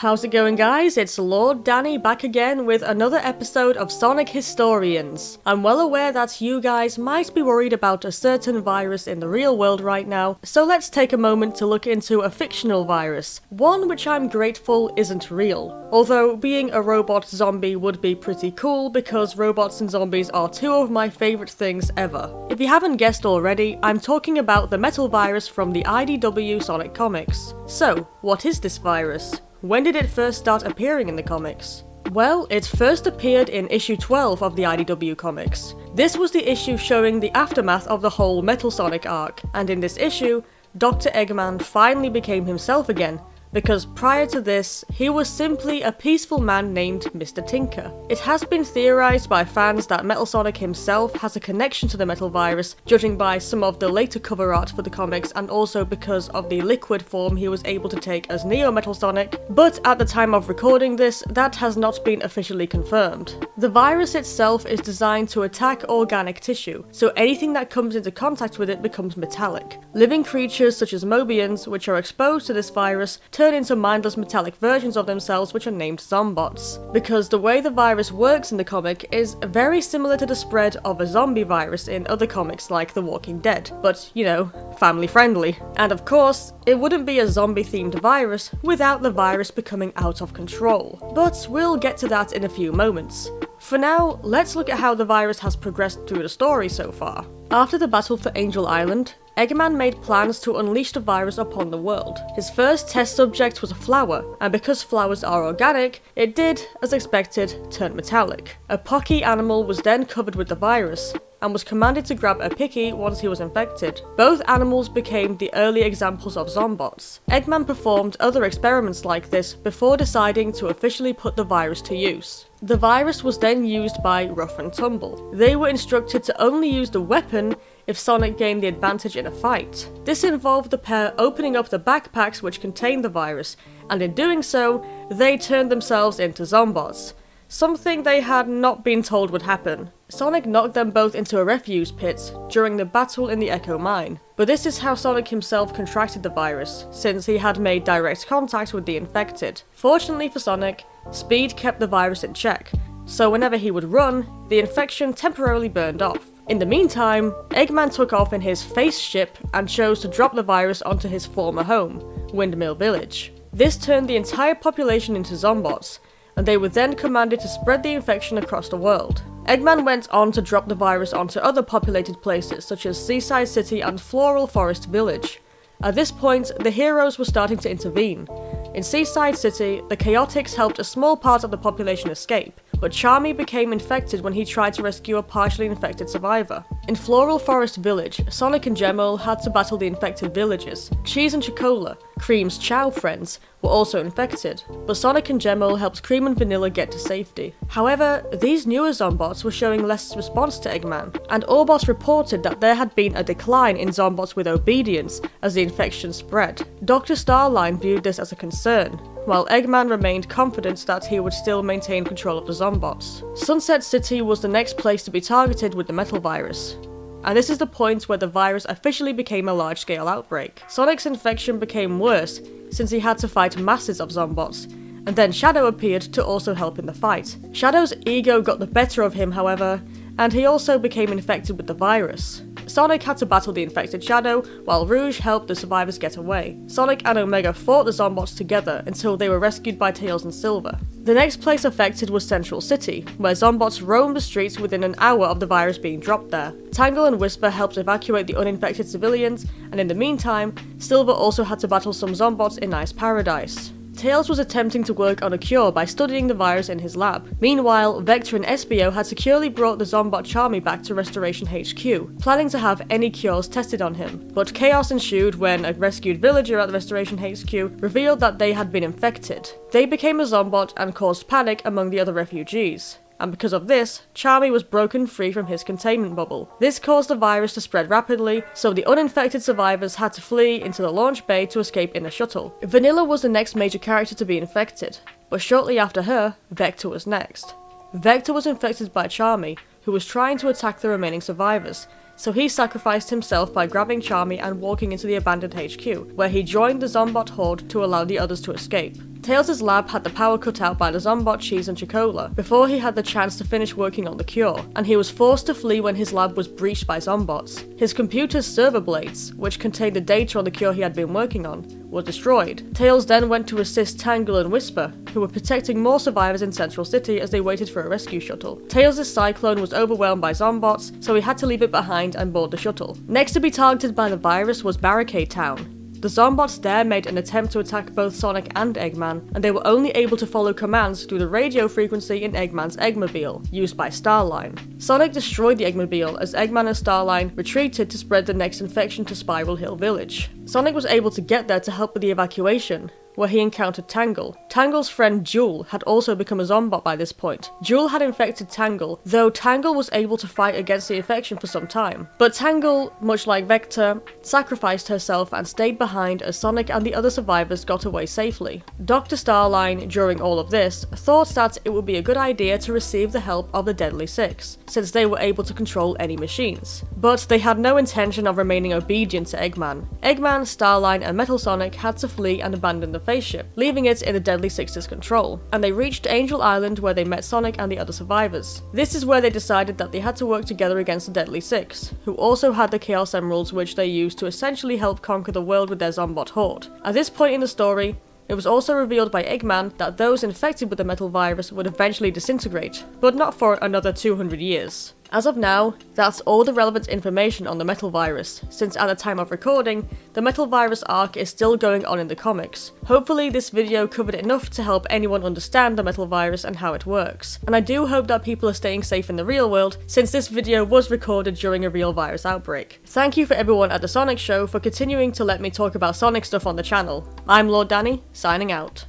How's it going, guys? It's Lord Danny back again with another episode of Sonic Historians. I'm well aware that you guys might be worried about a certain virus in the real world right now, so let's take a moment to look into a fictional virus, one which I'm grateful isn't real. Although being a robot zombie would be pretty cool because robots and zombies are two of my favourite things ever. If you haven't guessed already, I'm talking about the metal virus from the IDW Sonic comics. So, what is this virus? When did it first start appearing in the comics? Well, it first appeared in issue 12 of the IDW comics. This was the issue showing the aftermath of the whole Metal Sonic arc, and in this issue, Dr. Eggman finally became himself again, because prior to this, he was simply a peaceful man named Mr. Tinker. It has been theorized by fans that Metal Sonic himself has a connection to the metal virus, judging by some of the later cover art for the comics and also because of the liquid form he was able to take as Neo Metal Sonic, but at the time of recording this, that has not been officially confirmed. The virus itself is designed to attack organic tissue, so anything that comes into contact with it becomes metallic. Living creatures such as Mobians, which are exposed to this virus, turn into mindless metallic versions of themselves which are named Zombots. Because the way the virus works in the comic is very similar to the spread of a zombie virus in other comics like The Walking Dead, but, you know, family friendly. And of course, it wouldn't be a zombie themed virus without the virus becoming out of control. But we'll get to that in a few moments. For now, let's look at how the virus has progressed through the story so far. After the battle for Angel Island, Eggman made plans to unleash the virus upon the world. His first test subject was a flower, and because flowers are organic, it did, as expected, turn metallic. A Pocky animal was then covered with the virus, and was commanded to grab a Picky once he was infected. Both animals became the early examples of Zombots. Eggman performed other experiments like this before deciding to officially put the virus to use. The virus was then used by Rough and Tumble. They were instructed to only use the weapon if Sonic gained the advantage in a fight. This involved the pair opening up the backpacks which contained the virus, and in doing so, they turned themselves into Zombots. Something they had not been told would happen. Sonic knocked them both into a refuse pit during the battle in the Echo Mine. But this is how Sonic himself contracted the virus, since he had made direct contact with the infected. Fortunately for Sonic, speed kept the virus in check, so whenever he would run, the infection temporarily burned off. In the meantime, Eggman took off in his face ship and chose to drop the virus onto his former home, Windmill Village. This turned the entire population into Zombots, and they were then commanded to spread the infection across the world. Eggman went on to drop the virus onto other populated places such as Seaside City and Floral Forest Village. At this point, the heroes were starting to intervene. In Seaside City, the Chaotix helped a small part of the population escape, but Charmy became infected when he tried to rescue a partially infected survivor. In Floral Forest Village, Sonic and Gemmo had to battle the infected villagers. Cheese and Chocola, Cream's Chow friends, were also infected, but Sonic and Gemmo helped Cream and Vanilla get to safety. However, these newer Zombots were showing less response to Eggman, and Orbos reported that there had been a decline in Zombots with obedience as the infection spread. Dr. Starline viewed this as a concern, while Eggman remained confident that he would still maintain control of the Zombots. Sunset City was the next place to be targeted with the metal virus, and this is the point where the virus officially became a large-scale outbreak. Sonic's infection became worse since he had to fight masses of Zombots, and then Shadow appeared to also help in the fight. Shadow's ego got the better of him, however, and he also became infected with the virus. Sonic had to battle the infected Shadow, while Rouge helped the survivors get away. Sonic and Omega fought the Zombots together until they were rescued by Tails and Silver. The next place affected was Central City, where Zombots roamed the streets within an hour of the virus being dropped there. Tangle and Whisper helped evacuate the uninfected civilians, and in the meantime, Silver also had to battle some Zombots in Ice Paradise. Tails was attempting to work on a cure by studying the virus in his lab. Meanwhile, Vector and Espio had securely brought the Zombot Charmy back to Restoration HQ, planning to have any cures tested on him. But chaos ensued when a rescued villager at the Restoration HQ revealed that they had been infected. They became a Zombot and caused panic among the other refugees. And because of this, Charmy was broken free from his containment bubble. This caused the virus to spread rapidly, so the uninfected survivors had to flee into the launch bay to escape in a shuttle. Vanilla was the next major character to be infected, but shortly after her, Vector was next. Vector was infected by Charmy, who was trying to attack the remaining survivors, so he sacrificed himself by grabbing Charmy and walking into the abandoned HQ, where he joined the Zombot horde to allow the others to escape. Tails' lab had the power cut out by the Zombot cheese and Chocola before he had the chance to finish working on the cure, and he was forced to flee when his lab was breached by Zombots. His computer's server blades, which contained the data on the cure he had been working on, were destroyed. Tails then went to assist Tangle and Whisper, who were protecting more survivors in Central City as they waited for a rescue shuttle. Tails' Cyclone was overwhelmed by Zombots, so he had to leave it behind and board the shuttle. Next to be targeted by the virus was Barricade Town. The Zombots there made an attempt to attack both Sonic and Eggman, and they were only able to follow commands through the radio frequency in Eggman's Eggmobile, used by Starline. Sonic destroyed the Eggmobile as Eggman and Starline retreated to spread the next infection to Spiral Hill Village. Sonic was able to get there to help with the evacuation, where he encountered Tangle. Tangle's friend Jewel had also become a Zombot by this point. Jewel had infected Tangle, though Tangle was able to fight against the infection for some time. But Tangle, much like Vector, sacrificed herself and stayed behind as Sonic and the other survivors got away safely. Dr. Starline, during all of this, thought that it would be a good idea to receive the help of the Deadly Six, since they were able to control any machines. But they had no intention of remaining obedient to Eggman. Eggman, Starline, and Metal Sonic had to flee and abandon the spaceship, leaving it in the Deadly Six's control, and they reached Angel Island where they met Sonic and the other survivors. This is where they decided that they had to work together against the Deadly Six, who also had the Chaos Emeralds which they used to essentially help conquer the world with their Zombot horde. At this point in the story, it was also revealed by Eggman that those infected with the metal virus would eventually disintegrate, but not for another 200 years. As of now, that's all the relevant information on the metal virus, since at the time of recording, the metal virus arc is still going on in the comics. Hopefully this video covered enough to help anyone understand the metal virus and how it works, and I do hope that people are staying safe in the real world, since this video was recorded during a real virus outbreak. Thank you for everyone at the Sonic Show for continuing to let me talk about Sonic stuff on the channel. I'm Lord Danny, signing out.